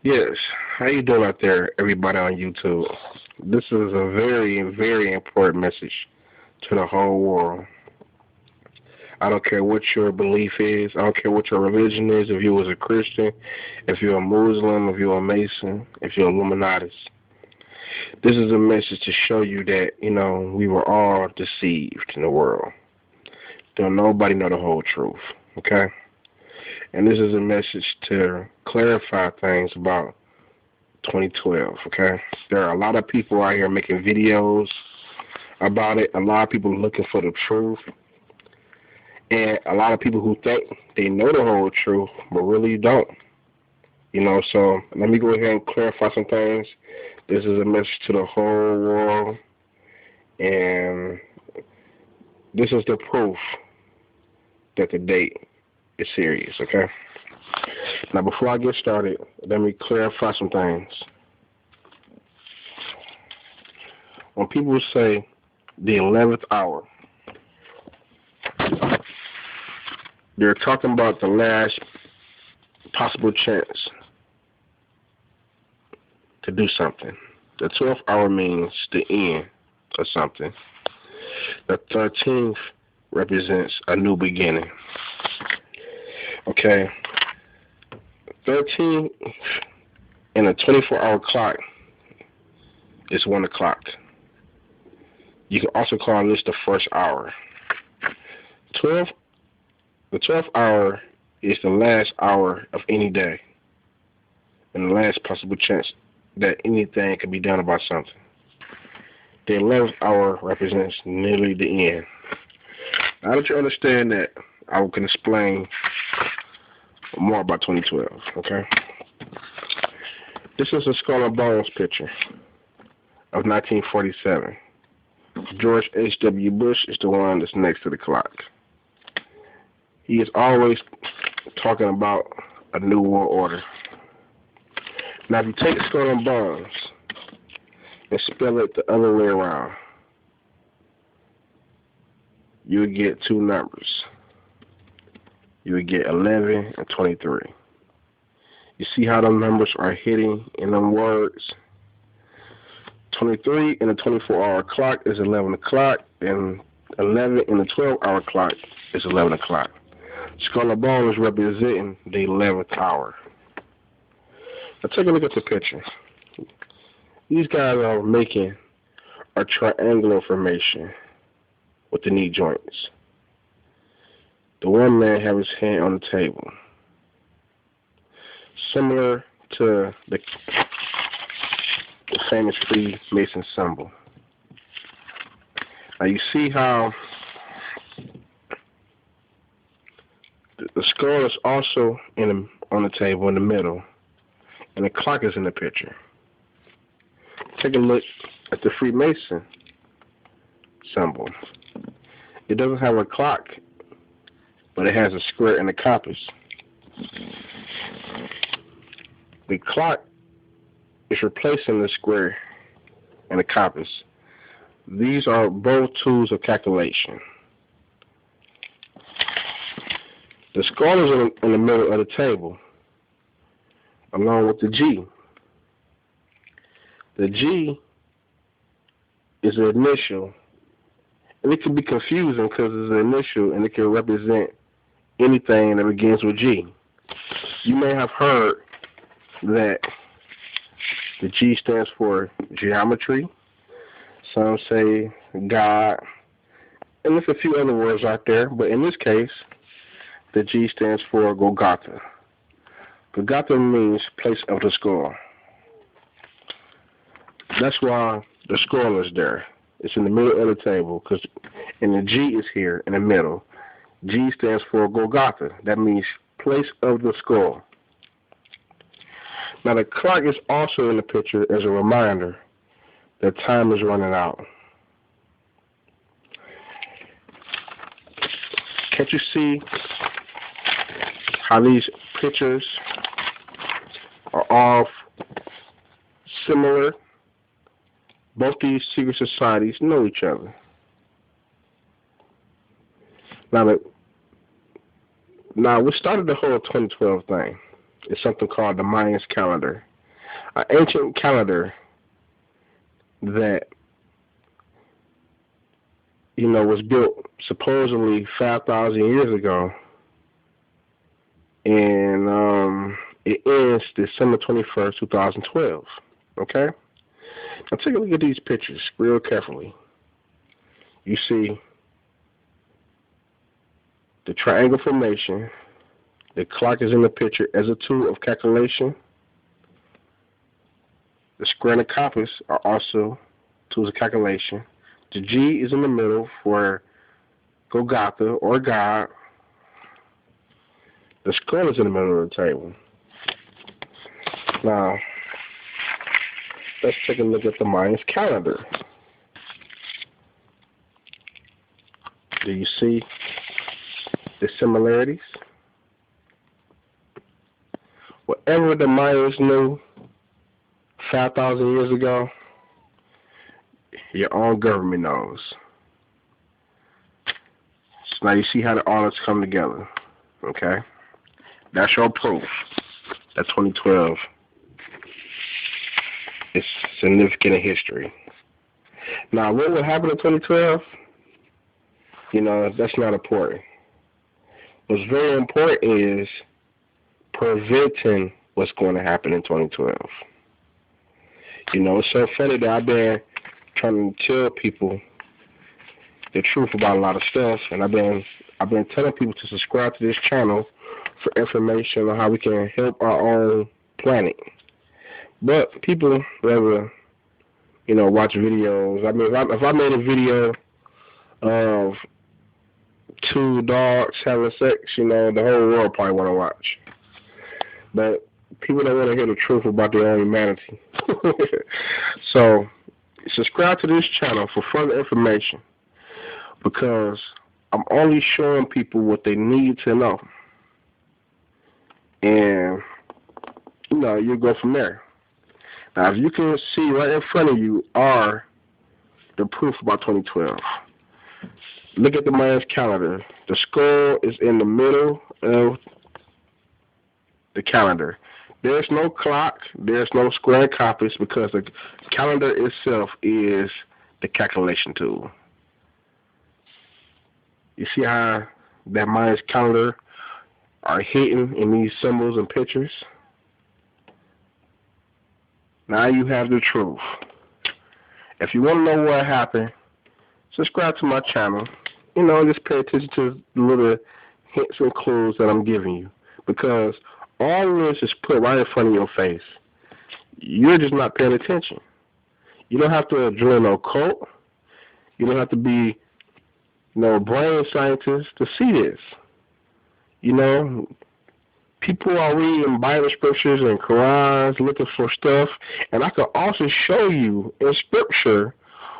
Yes, how you doing out there, everybody on YouTube? This is a very, very important message to the whole world. I don't care what your belief is. I don't care what your religion is. If you was a Christian, if you're a Muslim, if you're a Mason, if you're a Illuminatus. This is a message to show you that, we were all deceived in the world. Don't nobody know the whole truth, okay? And this is a message to clarify things about 2012, okay? There are a lot of people out here making videos about it, a lot of people looking for the truth, and a lot of people who think they know the whole truth, but really don't. So let me go ahead and clarify some things. This is a message to the whole world, and this is the proof that the date is serious, okay? Now, before I get started, let me clarify some things. When people say the 11th hour, they're talking about the last possible chance to do something. The 12th hour means the end of something. The 13th represents a new beginning. Okay. 13 in a 24-hour clock is 1 o'clock. You can also call this the first hour. The 12th hour is the last hour of any day and the last possible chance that anything can be done about something. The 11th hour represents nearly the end. Now that you understand that, I can explain more about 2012, okay? This is a Skull and Bones picture of 1947. George H.W. Bush is the one that's next to the clock. He is always talking about a new world order. Now, if you take Skull and Bones and spell it the other way around, you would get two numbers. You would get 11 and 23. You see how them numbers are hitting in them words? 23 in the 24-hour clock is 11 o'clock, and 11 in the 12-hour clock is 11 o'clock. Skull and Bones is representing the 11th hour. Now take a look at the picture. These guys are making a triangular formation with the knee joints. The one man have his hand on the table, similar to the famous Freemason symbol. Now you see how the skull is also on the table in the middle, and the clock is in the picture. Take a look at the Freemason symbol. It doesn't have a clock, but it has a square and a compass. The clock is replacing the square and the compass. These are both tools of calculation. The skull is in the middle of the table, along with the G. The G is an initial, and it can be confusing because it's an initial and it can represent anything that begins with G. You may have heard that the G stands for geometry. Some say God, and there's a few other words out there, but in this case, the G stands for Golgotha. Golgotha means place of the skull. That's why the skull is there. It's in the middle of the table, and the G is here in the middle. G stands for Golgotha. That means place of the skull. Now the clock is also in the picture as a reminder that time is running out. Can't you see how these pictures are all similar? Both these secret societies know each other. Now, we started the whole 2012 thing. It's something called the Mayans calendar. An ancient calendar that, was built supposedly 5,000 years ago, and it ends December 21st, 2012. Okay? Now take a look at these pictures real carefully. You see the triangle formation. The clock is in the picture as a tool of calculation. The square and the compass are also tools of calculation. The G is in the middle for Golgotha or God. The skull is in the middle of the table. Now, let's take a look at the Mayans calendar. Do you see the similarities? Whatever the Mayans knew 5,000 years ago, your own government knows. So now you see how all this come together. Okay? That's your proof that 2012 is significant in history. Now, what will happen in 2012? That's not important. What's very important is preventing what's going to happen in 2012. It's so funny that I've been trying to tell people the truth about a lot of stuff, and I've been telling people to subscribe to this channel for information on how we can help our own planet. But people rather, watch videos. I mean, if I made a video of two dogs having sex, the whole world probably want to watch. But people don't want to hear the truth about their own humanity. So, subscribe to this channel for further information, because I'm only showing people what they need to know. And, you'll go from there. Now, if you can see right in front of you are the proof about 2012. Look at the Mayans calendar. The skull is in the middle of the calendar. There's no clock. There's no square and compass, because the calendar itself is the calculation tool. You see how that Mayans calendar are hidden in these symbols and pictures? Now you have the truth. If you want to know what happened, subscribe to my channel. Just pay attention to the little hints and clues that I'm giving you, because all of this is put right in front of your face. You're just not paying attention. You don't have to join no cult. You don't have to be no brain scientist to see this. People are reading Bible scriptures and Qurans looking for stuff, and I can also show you in scripture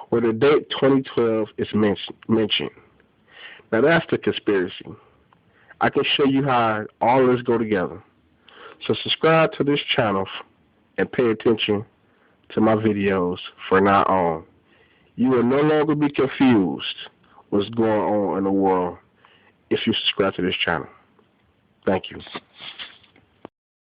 where the date 2012 is mentioned. Now that's the conspiracy. I can show you how all this go together. So subscribe to this channel and pay attention to my videos from now on. You will no longer be confused what's going on in the world if you subscribe to this channel. Thank you.